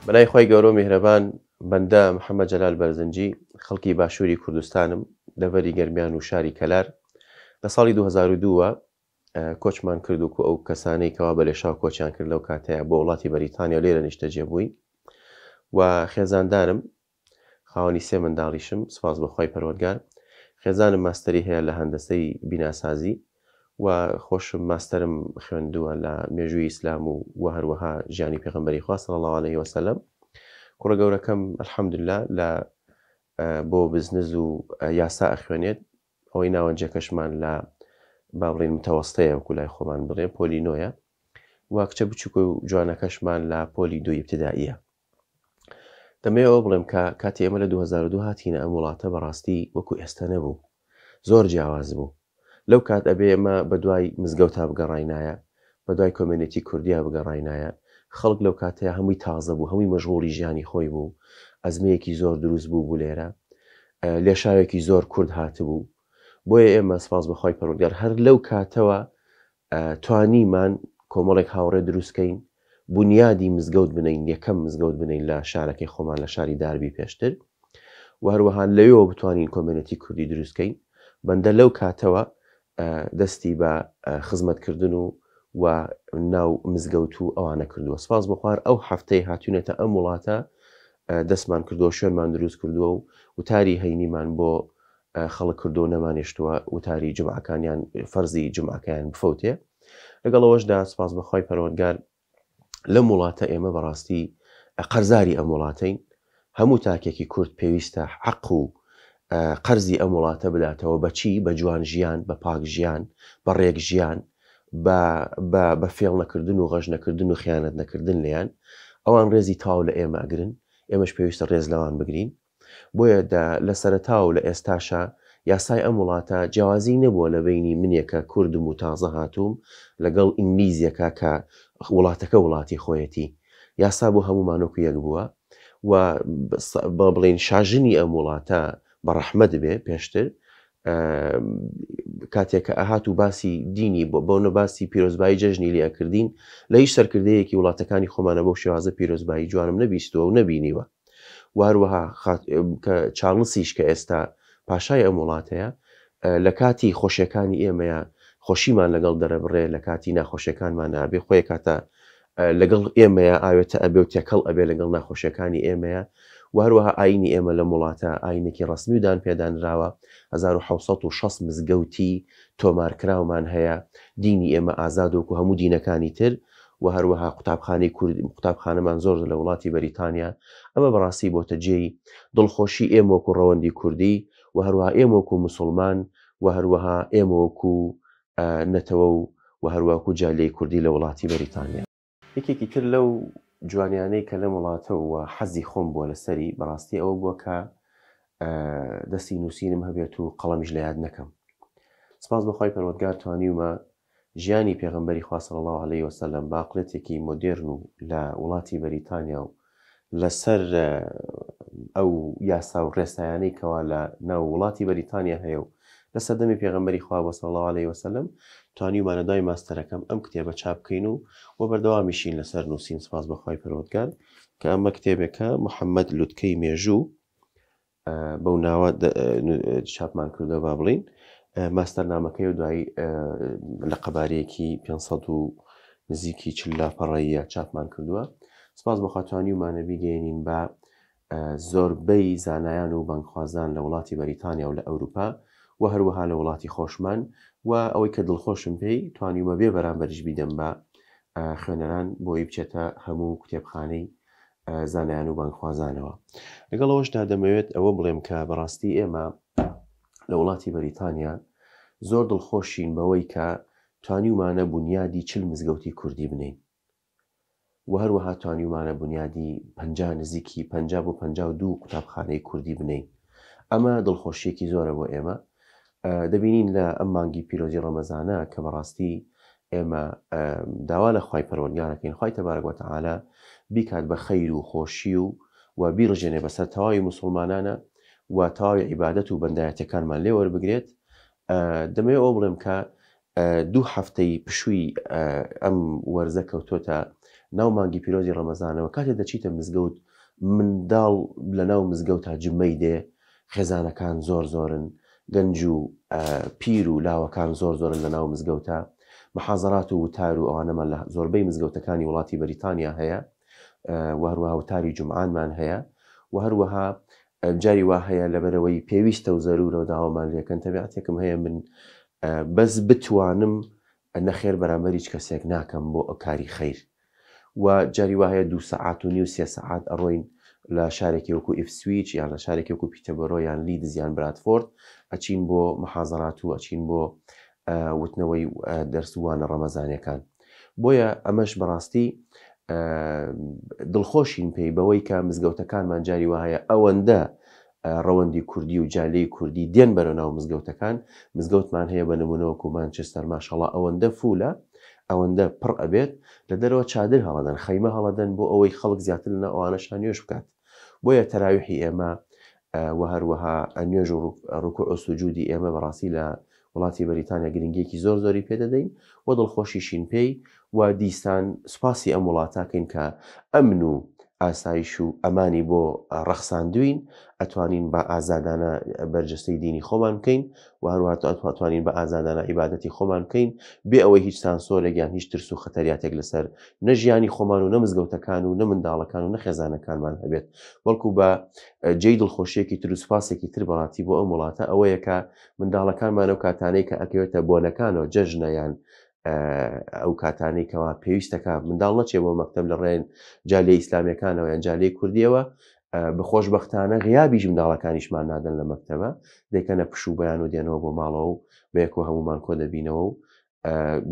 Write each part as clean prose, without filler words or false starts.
بەلای خۆی گەورە و میهرەبان بەندە محەممەد جەلال بەرزنجی خەڵکی باشووری کوردستانم لەبەری گەرمیان و شاری کەلار لە ساڵی 2002 کۆچمان کردوکو ئەو کەسانەی کەوا بە لێشاو کۆچیان کرد لەو کاتەیە بۆ وڵاتی بەریتانیا لێرە نیشتەجێ بووی و خێزاندارم خاوەنی سێ منداڵیشم سپاس بەخوای پەروەردگار خێزانم ماستەری هەیە لە هەندسەی بیناسازی و خۆشم ماستەرم خوێندووە لە مێژووی ئیسلام و هەروەها ژیانی پێغەمبەری خوا صلی الله عليه وسلم کوڕە گەورەکەم الحەمدلله لە بۆ بزنس و یاسا ئەخوێنێت ئەوەی ناوەنجەکەشمان لە با بڵێن متەوەستەیە وەکو لای خۆمان بڵێ پۆلی نۆیە و کچە بچووکە و جوانەکەشمان لە پۆلی دوی ابتدائیە. دەمەوێت ئەوە بڵێم کە کاتی ئێمە لە 2002 هاتینە ئەم وڵاتە بەڕاستی وەکو ئێستا نەبوو، زۆر جیاواز بوو. لەو کات ئەبێ ئێمە بە دوای مزگەوتا بگەڕاینایە، بە دوای کۆمێنێتی کوردیا بگەڕاینایە. خەڵک لەو کاتەیە هەمووی تازە بوو، هەمووی مەژغوڵی ژیانی خۆی بوو، ئەزمەیەکی زۆر دروست بوو لێرە، لێشاوێکی زۆر کورد هاتبوو. بۆیە ئێمە سپاس بەخوای پەروەردگار هەر لەو کاتەوە توانیمان کۆمەڵێک هاوڕێ دروستکەین، بنیادی مزگەوت بنین، یەکەم مزگەوت بنین لە شارەکەی خۆمان لە شاری داربی پێشتر و هەروەها لەوێەوە بتوانین کۆمێنێتی کوردی دروستکەین. بەندە لەو کاتەوە دەستی بە خزمەتکردن و ناو مزگەوت و ئەوانە کردووە. سپاس بەخوار ئەو هەفتەی هاتوونێتە ئەم وڵاتە دەستمان کردووە، شوێنمان دروست کردووە و وتاری هەینیمان بۆ خەڵک کردو نەمانێشتووە وتاری جمعەکانیان فەرزی جمعەکەیان بفەوتێ. لەگەڵەوەشدا سپاس بەخوای پەروەردگار لەم وڵاتە ئێمە بەڕاستی قەرزاری ئەم وڵاتەین. هەموو تاکێکی کورد پێویستە حەق و قەرزی ئەم وڵاتە بداتەوە بەچی بە جوان ژیان، بە پاک ژیان، بە ڕێک ژیان، بە فێڵ نەکردن و غەژ نەکردن و خیانەت نەکردن لێیان. ئەوان ڕێزی تاو لە ئێمە ئەگرن، ئێمەش پێویستە ڕێز لەوان بگرین. بۆیە لە سەرەتا و لە ئێستاشە یاسای ئەم وڵاتە جیاوازی نەبووە لە بینی منێکە کوردم و تازە هاتووم لەگەڵ ئینگلیزیەکە کە وڵاتەکە وڵاتی خۆیەتی. یاسا بۆ هەمومانۆکو یەک بووە و بە بڵێن شاژنی ئەم وڵاتە بە ڕەحمەت بێ پێشتر کاتێککە ئەهات و باسی دینی بۆنە باسی پیرۆزبایی جەژنی لێکردین لە هیچ سەرکردەیەکی وڵاتەکانی خۆمانە بەو شێوازە پیرۆزبایی جوانم نەبیستەوە و نەبینیوە. واروەها کە چاڵنسیش کە ئێستا پاشای ئەم وڵاتەیە لە کاتی خۆشیەکانی ئێمەیە خۆشیمان لەگەڵ دەرەبڕێ، لە کاتی ناخۆشیەکانمان نابێ خۆی کاتە لەگەڵ ئێمەیە ئاوێتە ئەبێ و تێکەڵ ئەبێ لەگەڵ ناخۆشیەکانی ئێمەیە. واروەها ئاینی ئێمە لە وڵاتە ئاینێکی ڕسمی و دان پێدانراوە 1660 مزگەوتی تۆمارکراومان هەیە، دینی ئێمە ئازادۆکو هەموو دینەکانی تر و هەروەها قوتابخانەی کوردی قوتابخانەمان زۆر لە وڵاتی بەریتانیا. ئەمە بەڕاستی بۆتە جێی دڵخۆشی ئێمەوەکو ڕەوەندی کوردی و هەروەها ئێمەوەکو مسلمان و هەروەها ئێمەوەکو نەتەوە و هەروەکو جالەی کوردی لە وڵاتی بەریتانیا. یەکێکی تر لەو جوانیانەی کە لە وڵاتە و حەزی خۆم بووە لەسەری بەڕاستی ئەوە بووە کە دەستی نووسینم هەبێت و قەڵەمیش لە یاد نەکەم. سپاس بەخوای پەروەردگار توانیومە ژیانی پێغەمبەری خوا صلی الله عليه وسلم باقلێتێکی مۆدێرن و لە وڵاتی بەریتانیا و لەسەر ئەو یاسا و ڕێسایانەی کەوا لە ناو وڵاتی بەریتانیا هەیە و لە سەردەمی پێغەمبەری خوا صلی الله عليه وسلم توانیومانە دوای ماستەرەکەم ئەم کتێبە چاپ بکەین و بەردەوامیشین لەسەر نووسین. سپاس بەخوای پەروەردگار کە ئەمە کتێبێکە محەممەد لوتکەی مێژوو بەو ناوە چاپمان کردە با بڵین ماستەرنامەکەی و دوای لە قەبارەیەکی 500 و نزیکی چلاپەڕەیە چاپمان کردووە. سپاس بەخواتوانیومانە بیگەێنین بە زۆربەی زانایان و بانگخوازان لە وڵاتی بەریتانیا و لە ئەوروپا و هەروەها لە وڵاتی خۆشمان و ئەوەی کە دڵخۆشم پێی توانیومە بێ بەرامبەرش بیدەم بە خوێنەران بۆی بچێتە هەموو کتێبخانەی زانایان و بانگخوازانەوە. لەگەڵەوەشدا دەمەوێت ئەوە بڵێم کە بەڕاستی ئێمە لە وڵاتی بەریتانیا زۆر دڵخۆشین بەوەی کە توانیومانە بنیادی 40 مزگەوتی کوردی بنین و هەروەها توانیومانە بنیادی 50 نزیکی 50 بۆ 52 قوتابخانەی کوردی بنین. ئەمە دڵخۆشیەکی زۆرە بۆ ئێمە. دەبینین لە ئەم مانگی پیرۆزی ڕەمەزانە کە بەڕاستی ئێمە داوا لە خوای پەروەردگارەکەین خوای تەبارەک و تەعالا بیکات بە خەیر و خۆشی و بیڕژێنێ بەسەر تەواوی موسڵمانانە و تەواوی عیبادەت و بەندایەتەکانمان لێ وەربگرێت. دەمەوێت ئەوە بڵێم کە دوو هەفتەی پشووی ئەم وەرزە کەوتۆتە ناو مانگی پیرۆزی ڕەمەزانەوە کاتێک دەچیتە مزگەوت منداڵ لە ناو مزگەوت تا جمەی دێ خێزانەکان زۆر زۆرن گەنج و پیر و لاوەکان زۆر زۆرن لە ناو مزگەوتە محازەرات و وتار و ئەوانەمان لە زۆربەی مزگەوتەکانی وڵاتی بەریتانیا هەیە و هەروەها وتاری جومعانمان هەیە و هەروەها جاری وا هەیە لەبەرەوەی پێویستە و زەرورە و داوامان لێکەن تەبیعەتێکم هەیە من بەس بتوانم نەخێر بەرامبەر هیچ کەسێک ناکەم بۆ ئەو کاری خەیر و جاری وا هەیە 2 سەعات و نیو 3 سەعات ئەڕۆین لە شارێکی وەکو ئیفسویچ یان لە شارێکی وەکو پیتەبەرۆ یان لیدز یان برادفۆرد ئەچین بۆ محازەرات و ئەچین بۆ وتنەوەی دەرسوانە ڕەمەزانیەکان بۆیە ئەمەش بەڕاستی دڵخۆشین پێی بەوەی کە مزگەوتەکانمان جاری وایە ئەوەندە ڕەوەندی کوردی و جالەی کوردی دێن بەرە ناو مزگەوتەکان مزگەوتمان هەیە بە نمونەوەکو مانچستەر ماشەڵڵا ئەوەندە فولە ئەوەندە پڕ ئەبێت لە دەرەوە چادر هەڵەدەن خەیمە هەڵەدەن بۆ ئەوەی خەڵک زیاتر لە ئەوانەشان نوێژ بکات بۆیە تەراویحی ئێمە و هەروەها نوێژ و ڕوکوع و سوجودی ئێمە بەڕاستی لە وڵاتی بەریتانیا گرنگێکی زۆر زۆری پێدەدەین و دڵخۆشیشین پێی و دیسان سوپاسی ئەم وڵاتاکەین کە ئەمن و ئاسایش و ئەمانی بۆ ڕەخساندوین ئەتوانین بە ئازادانە بەرجەستەی دینی خۆمان بکەین و هەروە ئەتوانین بە ئازادانە عیبادەتی خۆمان بکەین بێ ئەوەی هیچ سانسۆرێکیان هیچ ترس و خەتەریاتێک لەسەر نەژیانی خۆمان و نەمزگەوتەکان و نەمنداڵەکان و نەخێزانەکانمان هەبێت بەڵکو بە جێی دڵخۆشیەکی تر و سوپاسێکی تر بەڵاتی بۆ ئەم وڵاتە ئەوەیە کە منداڵەکانمان و کاتانەی کە ئەکەوێتە بۆنەکانەوە جەژنەیان ئەو کاتانەی کەوا پێویستەکە منداڵ نەچێ بۆ مەکتەب لە ڕێن جالێ ئیسلامیەکانەوە یان جالێ کوردیەوە بەخۆشبەختانە غیابیش منداڵەکانیشمان نادەن لە مەکتەبە دەیکەنە پشوو بەیان و دێنەوە بۆ ماڵەوە و بەیەکۆ هەمومان کۆ دەبینەوە و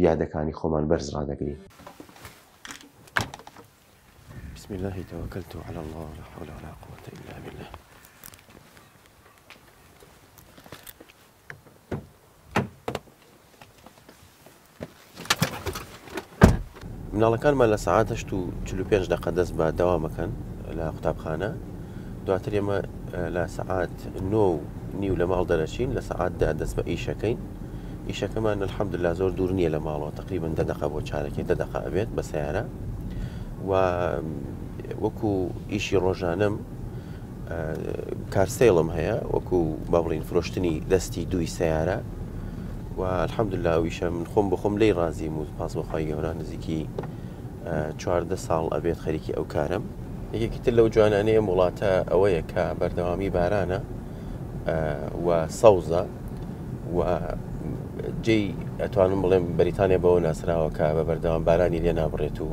یادەکانی خۆمان بەرز ڕادەگرین. بسم الله توكلت على الله لا حول ولا قوة إلا بالله. مناڵەکانمان لە سەعات 8:45 دقە دەست بە دەوامەکەن لە قوتابخانە دواتر ئێمە لە سەعات 9:30 لە ماڵ دەرەچین لە سەعات 10 دەست بە ئیشەکەین ئیشەکەمان الحەمدوللا زۆر دوور نییە لە ماڵەوە تقریبن 10 دقە بۆ چارەکەی 10 دقە ئەبێت بە سیارە و وەکو ئیشی ڕۆژانەم کارسێڵم هەیە وەکو با بڵین فرۆشتنی دەستی دووی سیارە و الحەمدوللا ئەویشە من خۆم بە خۆم لێی ڕازیم و پاس بەخوای گەورە نزیکی 14 ساڵ ئەبێت خەریکی ئەو کارم یەکێکی تر لەو جوانانەیە وڵاتە ئەوەیە کە بەردەوامی بارانە و سەوزە و جێی ئەتوانم بڵێم بەریتانیا بەوە ناسراوە کە بە بەردەوام بارانی لێ نابڕێت و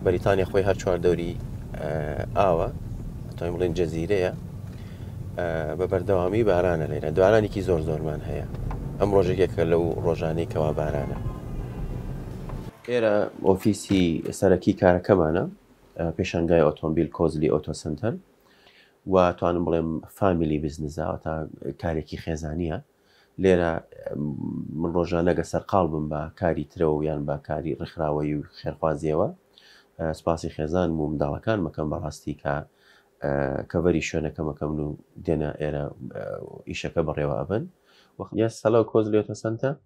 بەریتانیا خۆی هەر چوار دەوری ئاوە ئەتوانین بڵێن جەزیرەیە بە بەردەوامی بارانە لێرە دوارانێکی زۆر زۆرمان هەیە ئەم ڕۆژێکێکە لەو ڕۆژانەی کەوا بارانە ئێرە ئۆفیسی سەرەکی کارەکەمانە پێشانگای ئۆتۆمبیل کۆزلی ئۆتۆ سنتەر و توانم بڵێم فامیلی بزنسە تا کارێکی خێزانیە لێرە من ڕۆژانە گە سەرقاڵ بم بە کاری ترەوە یان بە کاری ڕخراوەی و خێرخوازیەوە سپاسی خێزان و منداڵەکان مەکەم بەڕاستی کە کەڤەری شوێنەکەمەکەم و دێنە ئێرە ئیشەکە بەڕێوە ئەبن Yes, hello, Kozli Auto Center.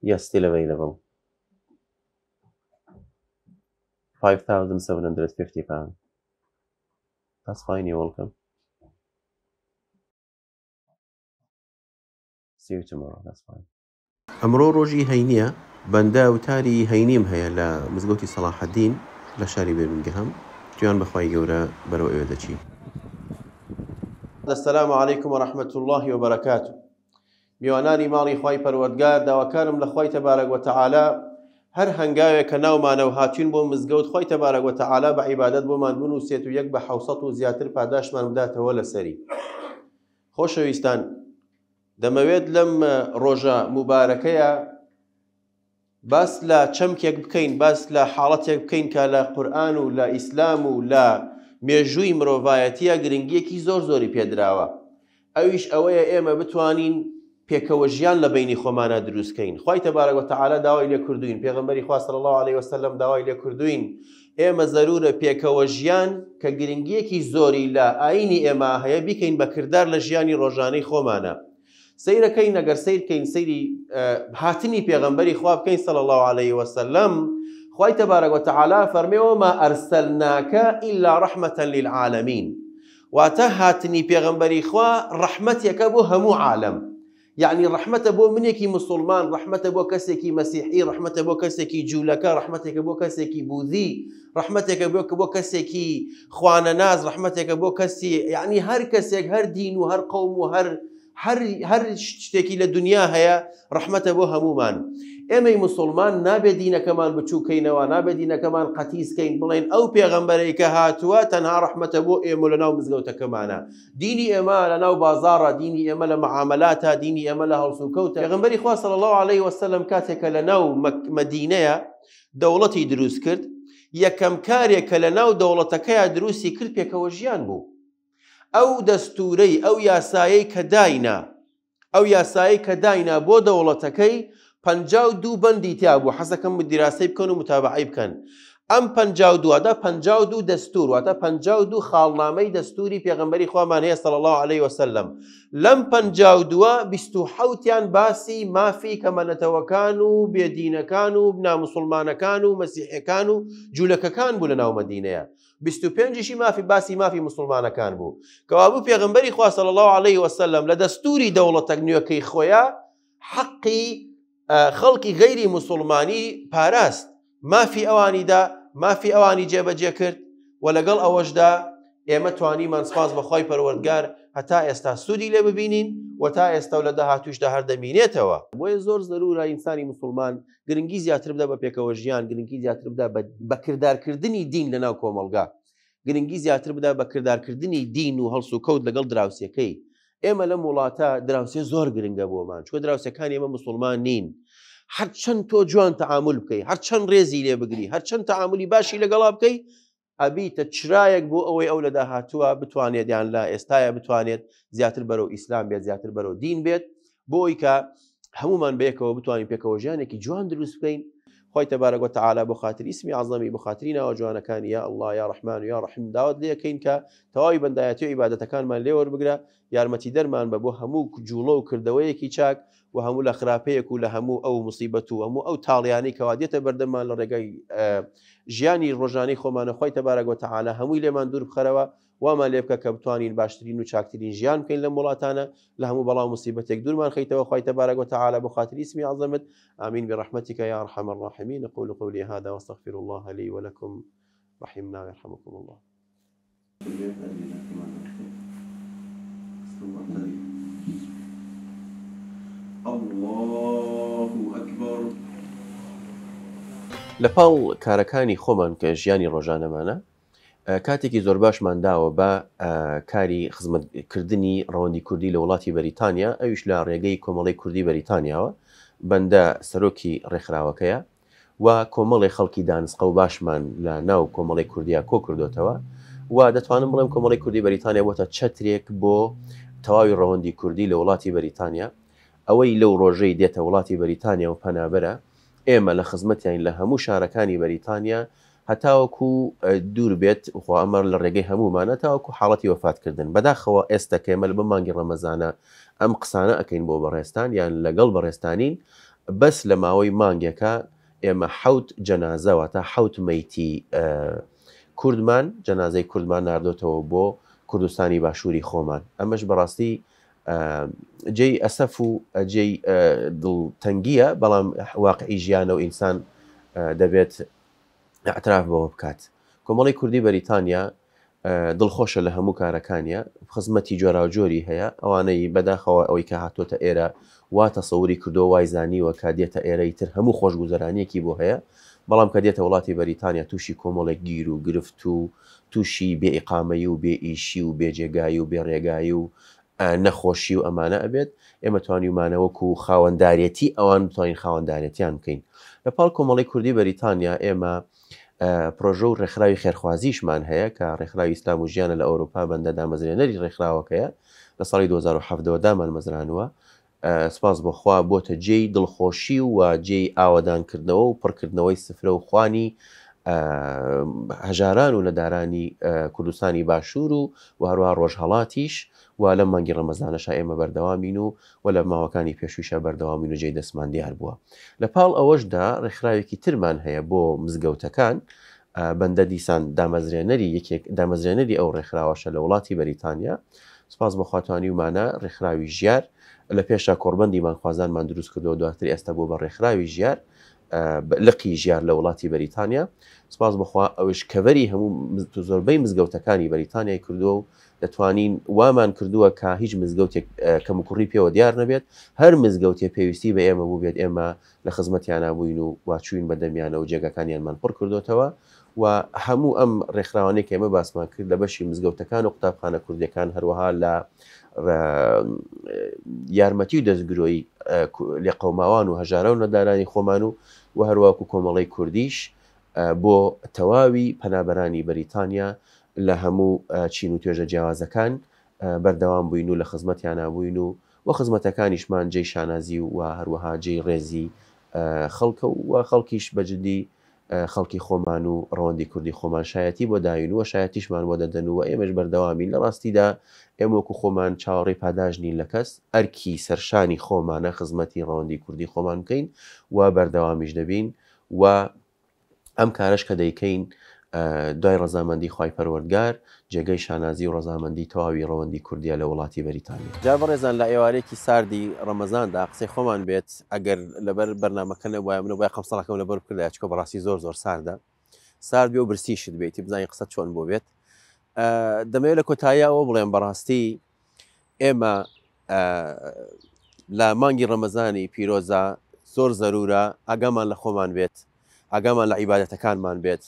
Yes, still available. £5,750. That's fine, you're welcome. See you tomorrow, that's fine. ئەمڕۆ ڕۆژی هەینیە بەندە وتاری هەینیم هەیە لە مزگەوتی سەلاح الدین لە شاری بێرمینگەهام تویان بەخوای گەورە بەرەو ئێوە دەچین. السلام عليكم ورحمة الله وبركاته. میوانانی ماڵی خوای پەروەردگار داواکارم لە خوای تەبارەک وتەعالا هەر هەنگاوێک کە ناومانە و هاتوین بۆ مزگەوت خوای تەبارەک وتەعالا بە عیبادەت بۆمان بنووسێت و 1 بە 700 و زیاتر پاداشمان بداتەوە لەسەری. خۆشەویستان دەمەوێت لەم ڕۆژە موبارەکەیە باس لە چەمکێک بکەین باس لە حاڵەتێک بکەین کە لە قورئان و لە ئیسلام و لە مێژووی مرۆڤایەتیە گرنگیەکی زۆر زۆری پێدراوە ئەویش ئەوەیە ئێمە بتوانین پێکەوە ژیان لە بینی خۆمانە دروستکەین خوای تەبارەک وتەعالا داوای لێ کردوین پێغەمبەری خوا صلی الله علیه وسلم داوای لێ کردوین ئێمە زەرورە پێکەوە ژیان کە گرنگیەکی زۆری لە ئاینی ئێمە هەیە بیکەین بە کردار لە ژیانی ڕۆژانەی خۆمانە سەیرەکەی نەگەر سیرکەین سەیری هاتنی پێغەمبەری خوا بکەین صلی الله عليه وسلم. خوای تبارک و تعالی فەرمێەوە ما ئەرسەلناکە ئیلا ڕەحمەتەن للعالەمین، واتە هاتنی پێغەمبەری خوا ڕەحمەتێکە بۆ هەموو عالەم. یعنی ڕەحمەتە بۆ منێکی مسلمان، ڕەحمەتە بۆ کەسێکی مەسیحی، ڕەحمەتە بۆ کەسێکی جوولەکە، ڕەحمەتێکە بۆ کەسێکی بوذی، ڕەحمەتێکە بۆ کەسێکی خوانەناز، ڕەحمەتێکە بۆ کەسی یعنی هەر کەسێک هەر دین و هەر قەوم و هەر شتێکی لە دنیا هەیە ڕەحمەتە بۆ هەمومان. ئێمەی مسلمان نابێت دینەکەمان بچووکەینەوە، نابێت دینەکەمان قەتیسکەین بڵێن ئەو پێغەمبەرەی کە هاتووە تەنها ڕەحمەتە بۆ ئێمە لەناو مزگەوتەکەمانە. دینی ئێمە لەناو بازاڕە، دینی ئێمە لە معاملاتە، دینی ئێمە لە هەڵسوکەوتە. پێغەمبەری خوا صلی الله عليه وسلم کاتێکە لەناو مەدینەیە دەوڵەتی دروست کرد، یەکەم کارێک کە لەناو دەوڵەتەکەیە دروستی کرد پێکەوە ژیان بوو. ئەو دەستورەی ئەو یاسایی کە داینا بۆ دەوڵەتەکەی 52 بەندی تیا بوو. حەزەکەم دیراسی بکەن و متابعی بکەن. ئەم 52 52 دەستور واتە 52 خاڵنامەی دەستوری پێغەمبەری خوامان هەیە صلی الله عليه وسلم. لەم 52 27یان باسی مافی کەمەنەتەوەکان و بێدینەکان و ناموسڵمانەکان و مەسیحەکان و جوولەکەکان بوو لەناو مەدینەیە. 25یشی باسی مافی مسلمانەکان بوو. کەوابوو پێغەمبەری خوا صلی الله عليه وسلم لە دەستوری دەوڵەتە نوێەکەی خۆیان حەقی خەڵکی غەیری مسلمانی پاراست، مافی ئەوانی جێبەجێ کرد و لەگەڵ ئەوەشدا ئێمە توانیمان سپاس بەخوای پەروەردگار هەتا ئێستا سوودی لێ ببینین و تا ئێستا و لە داهاتووشدا هەر دەمینێتەوە. بۆیە زۆر زەرورە ئینسانی مسلمان گرنگی زیاتر بدە بە پێکەوە ژیان، گرنگی زیاتر بدە بە کردارکردنی دین لەناو کۆمەڵگا، گرنگی زیاتر بدە بە کردارکردنی دین و هەڵس و کەوت لەگەڵ دراوسەکەی. ئێمە لە وڵاتە دراوسێ زۆر گرنگە بۆمان، چۆ دراوسەکان ئێمە مسلمان نین. هەرچەند تۆ جوان تەعامل بکەی، هەرچەند ڕێزی لێ بگری، هەرچەند تەعاملی باشی لەگەڵا بکەی، ئەبیتە چرایەک بۆ ئەوەی ئەو لە داهاتووە بتوانێت یان لە ئێستاە بتوانێت زیاتر بەرەو ئیسلام بێت، زیاتر بەرەو دین بێت، بۆی کە هەمومان بەیەکەوە بتوانین پێکەوە ژیانێکی جوان دروست بکەین. خوای تبارک و تعالی بۆ خاطر ئیسمی عەزەمی، بۆ خاطری ناوە جوانەکانی یا الله یا ڕەحمان و یا ڕەحیم داوت لێکەین کە تەواوی بەندایەتی و عیبادەتەکانمان لێ وەربگرە، یارمەتی دەرمان بە بۆ هەموو جوڵە و کردەوەیەکی چاک و هەموو لە خراپەیەک و لە هەموو ئەو موسیبەت و هەموو ئەو تاڵیانەی کەوا دێتە بەردەمان لە ڕێگەی ژیانی ڕۆژانەی خۆمانە. خوای تبارک و تعالی هەمووی لێمان دوور بخەرەوە، وامان لێ بکە کە بتوانین باشترین و چاکترین ژیان بکەین لەم وڵاتانە، لە هەموو بەڵاو موسیبەتێک دوورمان خەیتەوە. خوای تبارک و تعالی بۆ خاطر ئیسمی عەزەمت. آمین برحمتك يا أرحم الراحمين. أقول قولي هذا واستغفر الله لي ولكم. رحمنا ويرحمكم الله. الله أكبر. لەپاڵ کارەکانی خۆمان کە ژیانی ڕۆژانەمانە کاتێکی زۆر باشمان داوە بە کاری خزمەتکردنی ڕەوەندی کوردی لە وڵاتی بەریتانیا، ئەویش لە ڕێگەی کۆمەڵی کوردی بەریتانیاوە. بەندە سەرۆکی ڕێکخراوەکەیە و کۆمەڵی خەڵکی دانسقە و باشمان لە ناو کۆمەڵی کوردیا کۆ کردوتەوە و دەتوانم بڵێم کۆمەڵی کوردی بەریتانیا بۆتە چەترێک بۆ تەواوی ڕەوەندی کوردی لە وڵاتی بەریتانیا. ئەوەی لەو ڕۆژەی دێتە وڵاتی بەریتانیا و پەنابەرە، ئێمە لە خزمەتیان لە هەموو شارەکانی بەریتانیا هەتاوەکو دوور بێت خۆ ئەمە لە ڕێگەی هەمومانە تاوەکو حاڵەتی وەفاتکردن. بەداخەوە ئێستا کە ئێمە لە مانگی ڕەمەزانە ئەم قسانە ئەکەین بۆ بەڕێستان یان لەگەڵ بەڕێستانین، بەس لە ماوەی مانگێکە ئێمە 7 جەنازەوە تا 7 مەیتی کوردمان جەنازەی کوردمان ناردۆتەوە بۆ کوردستانی باشووری خۆمان. ئەمەش بەڕاستی جێی ئەسەف و جێی دڵتەنگیە، بەڵام واقعی ژیانە و ئینسان دەبێت اعتراف بەوە بکات. کۆمەڵی کوردی بەریتانیا دڵخۆشە لە هەموو کارەکانیە، خزمەتی جۆرا و جۆری هەیە. ئەوانەی بەداخەوە ئەوەی کە هاتۆتە ئێرە وا تەسەووری کردو وای زانیوە کە دێتە ئێرەی تر هەموو خۆشگوزەرانیەکی بۆ هەیە، بەڵام کە دێتە وڵاتی بەریتانیا تووشی کۆمەڵێک گیر و گرفت و تووشی بێ ئیقامەیی و بێ ئیشی و بێجێگایی و بێڕێگایی و نەخۆشی و ئەمانە ئەبێت. ئێمە توانیمانەوەکو خاوەنددارێتی ئەوان بتوانین خاوەنددارێتیان بکەین. لە پاڵ کۆمەڵی کوردی بەریتانیا ئێمە پرۆژە و ڕێکخراوی خێرخوازیشمان هەیە کە ڕێکخراوی ئیسلام و ژیانە لە ئەوروپا بەندە دامەزرێنەری ڕێکخراوەکەیە لە ساڵی 2007 دامان مەزرانوە. سپاس بەخوا بۆتە جێی دڵخۆشی و جێی ئاوەدانکردنەوە و پڕکردنەوەی سفرە و خوانی هەژاران و لەدارانی کوردستانی باشوور و هەروە ڕۆژهەڵاتیش و لەم مانگی ڕەمەزانەشە ئێمە بەردەوامین و لە ماوەکانی پێشویشە بەردەوامین و جێی دەستمان دیار بووە. لە پاڵ ئەوەشدا ڕێکخراوێکی ترمان هەیە بۆ مزگەوتەکان. بەندە دیسان دامەزرێنەری ئەو ڕێکخراوەشە لە وڵاتی بەریتانیا. سپاس بە خواتوانی ومانە ڕێکخراوی ژیار لە پێشا کۆڕبەندی مانخوازانمان دروست کردەوە، دواتر ئێستا بۆ بە ڕێکخراوی ژیار لقی ژیار لە وڵاتی بەریتانیا. سپاس بخوا ئەوش کەڤەری هەموو زۆربەی مزگەوتەکانی بەریتانیای کردووە و دەتوانین وامان کردووە کە هیچ مزگەوتێک کەم و کوڕی پێوە دیار نەبێت، هەر مزگەوتێ پێویستی بە ئێمە بوو بێت ئێمە لە خزمەتیانە بووین و واچوین بەدەمیانە و جێگەکانیانمان پڕ کردوتەوە و هەموو ئەم ڕێکخراوانێک ئێمە باسمان کرد لە بەشی مزگەوتەکان و قوتابخانە کوردیەکان، هەروەها لە یارمەتی و دەستگرۆی لێ قەوماوان و هەژارە و نەدارانی خۆمان و هەروەکو کۆمەڵی کوردیش بۆ تەواوی پەنابەرانی بەریتانیا لە هەموو چین و توێژە جیاوازەکان بەردەوام بووین و لە خزمەتیانە بووین و خزمەتەکانیشمان جێی شانازی و هەروەها جێی ڕێزی خەڵکە و خەڵکیش بەجددی خەڵکی خۆمان و ڕەوەندی کوردی خۆمان شایەتی بۆ داوین و شایەتیشمان بۆ دەدەن و ئێمەش بەردەوامین. لە ڕاستیدا ئێمە وەکو خۆمان چاوەڕێی پاداژنین لە کەس، ئەرکی سەرشانی خۆمانە خزمەتی ڕەوەندی کوردی خۆمان بکەین و بەردەوامیش دەبین و ئەم کارش کە دەیکەین دوای ڕەزامەندی خوای پەروەردگار جێگەی شانازی و ڕەزامەندی تەواوی ڕەوەندی کوردیە لە وڵاتی بەریتانیا. جا بەڕێزان لە ئێوارێکی ساردی ڕەمەزاندا قسەی خۆمان بێت ئەگەر لەبەر بەرنامەکە نەبووایە من وای قەمسەڵەکەم لەبەر بکردای چکە بەڕاستی زۆر ساردە، سارد بێ و برسیشت بێتی بزانین قسە چۆن بۆ بێت. دەمەوێت لە کۆتاییەوە بڵێم بەڕاستی ئێمە لە مانگی ڕەمەزانی پیرۆزە زۆر زەرورە ئاگامان لە خۆمان بێت، ئاگامان لە عیبادەتەکانمان بێت،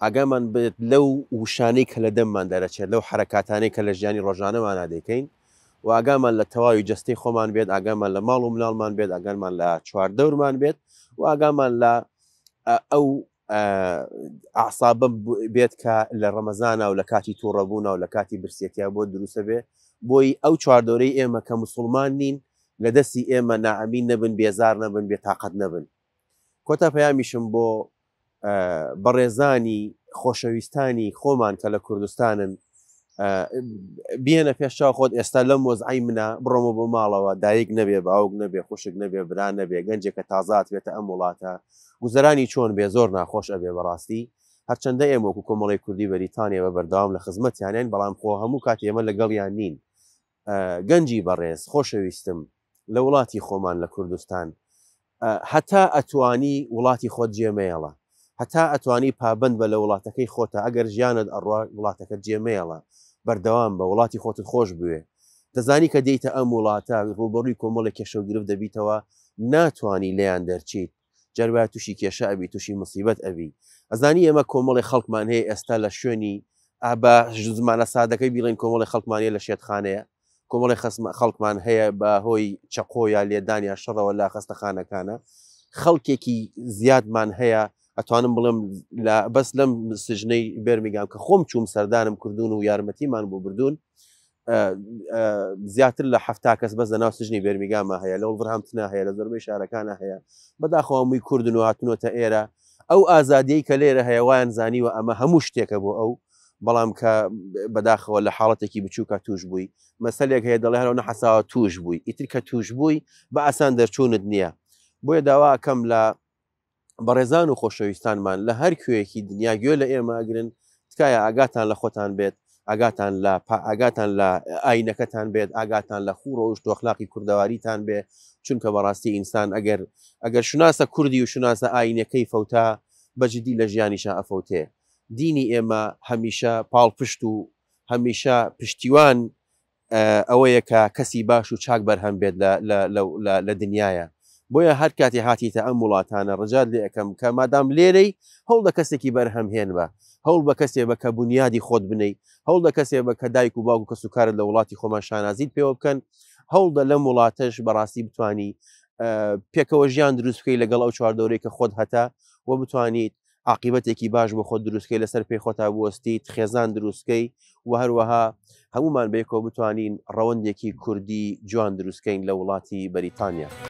ئاگامان بێت لەو وشانەی کە لە دەممان دەرەچێت، لەو حرەکاتانەی کە لە ژیانی ڕۆژانەمانە دەکەین و ئاگامان لە تەواوی جەستەی خۆمان بێت، ئاگامان لە ماڵ و مناڵمان بێت، ئاگامان لە چواردەورمان بێت و ئاگامان لە ئەو ئەعسابە بێت کە لە ڕەمەزانە و لە کاتی تووڕەبوونە و لە کاتی برسێتیا بۆ دروستە بێ بۆی ئەو چواردەورەی ئێمە کە موسڵمان نین لە دەستی ئێمە نائەمین نەبن، بێزار نەبن، بێتاقەت نەبن. کۆتا پەیامیشم بۆ بەڕێزانی خۆشەویستانی خۆمان کە لە کوردستانن بێنە پێشچاو خۆت ئێستا لەم وەزعی منە بڕۆمە بۆ ماڵەوە، دایک نەبێ، باوک نەبێ، خوشک نەبێ، برا نەبێ، گەنجێکە تازات بێتە ئەم وڵاتە، گوزەرانی چۆن بێ زۆر ناخۆش ئەبێ بەڕاستی. هەرچەندە ئێمە وەکو کۆمەڵی کوردی بەریتانیا بە بەردەوام لە خزمەتیانیان، بەڵام خۆ هەموو کات ئێمە لەگەڵیان نین. گەنجی بەڕێز خۆشەویستم لە وڵاتی خۆمان لە کوردستان هەتا ئەتوانی وڵاتی خۆت جێمەیەڵە، هەتا ئەتوانی پابند بە لە وڵاتەکەی خۆتە، ئەگەر ژیانت ئەڕوا وڵاتەکە جێمەیەڵە، بەردەوام بە وڵاتی خۆتت خۆش بوێ. دەزانی کە دێیتە ئەم وڵاتە ڕوبەڕووی کۆمەڵێک کێشە و گرفت دەبیتەوە، ناتوانی لێیان دەرچیت، جەربای تووشی کێشە ئەبی، تووشی مصیبەت ئەبی. ئەزانی ئێمە کۆمەڵی خەڵکمان هەیە ئێستا لە شوێنی بە زمانە سادەکەی بیڵێن کۆمەڵی خەڵکمانە لە شێتخانەیە، کۆمەڵی خەڵکمان هەیە بە هۆی چەقۆیان لێدانیا شەڕەوە لە خەستەخانەکانە، خەڵکێکی زیادمان هەیە ئەتوانم بڵم بەس لەم سژنەی بێرمیگام کە خۆم چووم سەردانم کردوون و یارمەتیمان بۆ بردوون زیاتر لە 70 کەس بەس لەناو سژنی بێرمیگامە هەیە، لە وڵڤرهامپتنە هەیە، لە زۆربەی شارەکانە هەیە، بەداخەوە هەمووی کوردن و هاتنۆتە ئێرە. ئەو ئازادیەی کە لێرە هەیە وایان زانیوە ئەمە هەموو شتێکە بۆ ئەو، بەڵام کە بەداخەوە لە حاڵەتێکی بچووکە توش بووی، مەسەلێک هەیە دەڵێ هەرەوە نەحەساوە توش بووی، ئیتر کە توش بووی بە ئاسان دەرچوونت نییە. بۆیە داوا ئەکەم لە بەڕێزان و خۆشەویستانمان لە هەر کوێیەکی دنیا گوێ لە ئێمە ئەگرن، تکایە ئاگاتان لە خۆتان بێت، ئاگاتان لە ئاینەکەتان بێت، ئاگاتان لە خوڕە و شتۆخلاقی کوردەواریتان بێ، چونکە بەڕاستی ئینسان ئەگەر شناسە کوردی و شناسە ئاینەکەی فەوتا بەجددی لە ژیانیشە ئەفەوتێ. دینی ئێمە هەمیشە پاڵپشت و هەمیشە پشتیوان ئەوەیە کە کەسی باش و چاک بەرهەم بێت لە دنیاە. بۆیە هەر کاتی هاتیتە ئەم وڵاتانە ڕجات لێ ئەەکەم کە مادام لێرەی هەوڵ دە کەسێکی بەرهەم هێن بە، هەوڵ بە کەسێ بە کە بنیادی خۆت بنەی، هەوڵ دە کەسێ بە کە دایک و باوک و کەسوکارت لە وڵاتی خۆمان شانازیت پێوە بکەن، هەوڵ دە لەم وڵاتەش بەڕاستی بتانی پێکەوە ژیان دروست بکەی لەگەڵ ئەو چواردەورەی کە خۆت هەتا و بتوانیت عاقبەتێکی باش بۆ خۆت دروستکەی لەسەر پێی خۆتا بوەستیت، خێزان دروستکەی و هەروەها هەمومان بەیەکەوە بتوانین ڕەوەندێکی کوردی جوان دروستکەین لە وڵاتی بەریتانیا.